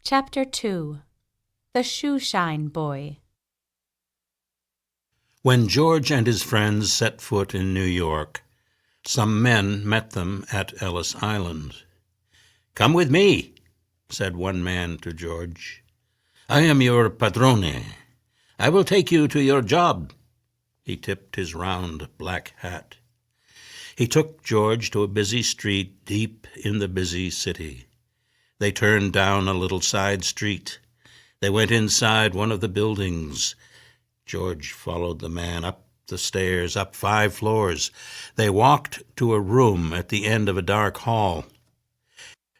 Chapter 2. The Shoeshine Boy. When George and his friends set foot in New York, some men met them at Ellis Island. "Come with me," said one man to George. "I am your padrone. I will take you to your job." He tipped his round black hat. He took George to a busy street deep in the busy city. They turned down a little side street. They went inside one of the buildings. George followed the man up the stairs, up 5 floors. They walked to a room at the end of a dark hall.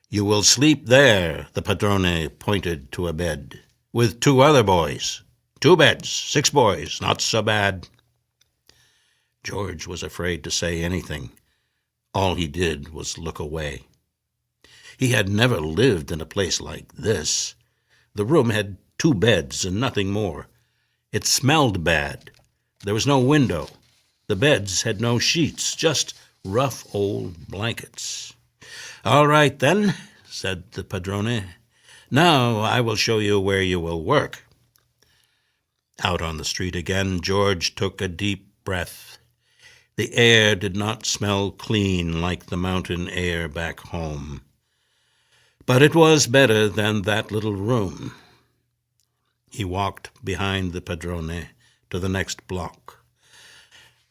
"You will sleep there," the padrone pointed to a bed, "with 2 other boys. 2 beds, 6 boys, not so bad." George was afraid to say anything. All he did was look away. He had never lived in a place like this. The room had 2 beds and nothing more. It smelled bad. There was no window. The beds had no sheets, just rough old blankets. "All right, then," said the padrone. "Now I will show you where you will work." Out on the street again, George took a deep breath. The air did not smell clean like the mountain air back home. But it was better than that little room. He walked behind the padrone to the next block.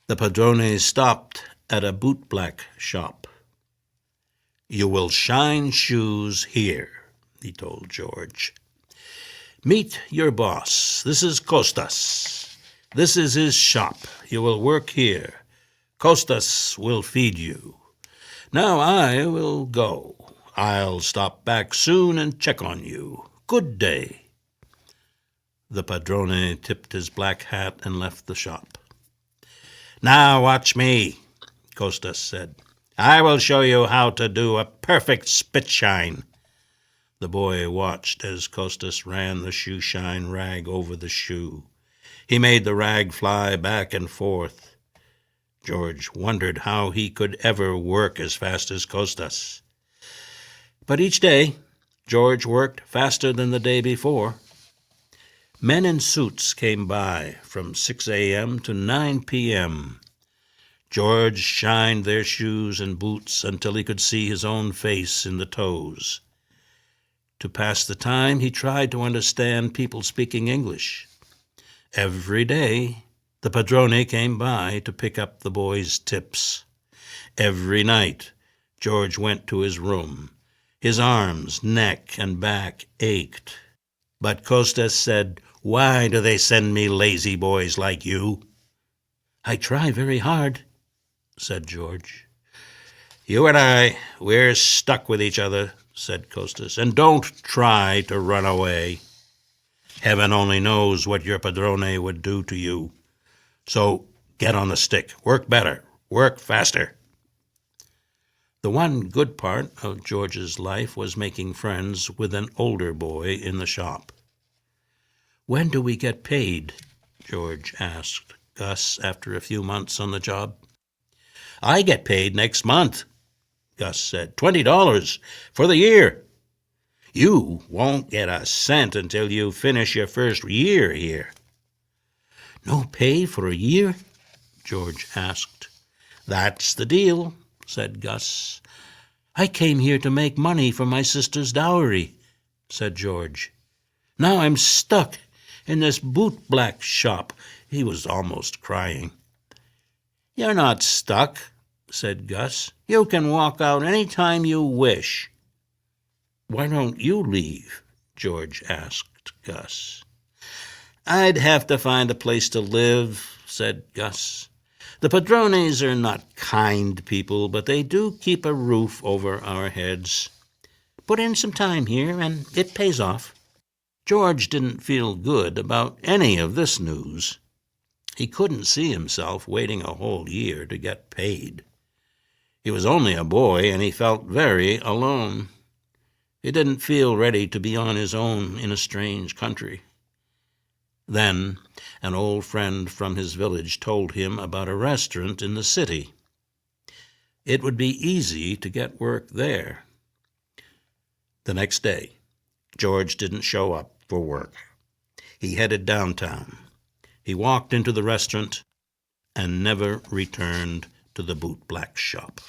The padrone stopped at a bootblack shop. "You will shine shoes here," he told George. "Meet your boss. This is Costas. This is his shop. You will work here. Costas will feed you. Now I will go. I'll stop back soon and check on you. Good day." The padrone tipped his black hat and left the shop. "Now watch me," Costas said. "I will show you how to do a perfect spit-shine." The boy watched as Costas ran the shoe-shine rag over the shoe. He made the rag fly back and forth. George wondered how he could ever work as fast as Costas. But each day, George worked faster than the day before. Men in suits came by from 6 a.m. to 9 p.m. George shined their shoes and boots until he could see his own face in the toes. To pass the time, he tried to understand people speaking English. Every day, the padrone came by to pick up the boys' tips. Every night, George went to his room. His arms, neck, and back ached. But Costas said, "Why do they send me lazy boys like you?" "I try very hard," said George. "You and we're stuck with each other," said Costas, "and don't try to run away. Heaven only knows what your padrone would do to you. So get on the stick. Work better. Work faster." The one good part of George's life was making friends with an older boy in the shop. "When do we get paid?" George asked Gus after a few months on the job. "I get paid next month," Gus said. $20 for the year. You won't get a cent until you finish your first year here." "No pay for a year?" George asked. "That's the deal," said Gus. "I came here to make money for my sister's dowry," said George. "Now I'm stuck in this bootblack shop." He was almost crying. "You're not stuck," said Gus. "You can walk out any time you wish." "Why don't you leave?" George asked Gus. "I'd have to find a place to live," said Gus. "The padrones are not kind people, but they do keep a roof over our heads. Put in some time here, and it pays off." George didn't feel good about any of this news. He couldn't see himself waiting a whole year to get paid. He was only a boy, and he felt very alone. He didn't feel ready to be on his own in a strange country. Then an old friend from his village told him about a restaurant in the city. It would be easy to get work there. The next day, George didn't show up for work. He headed downtown. He walked into the restaurant and never returned to the bootblack shop.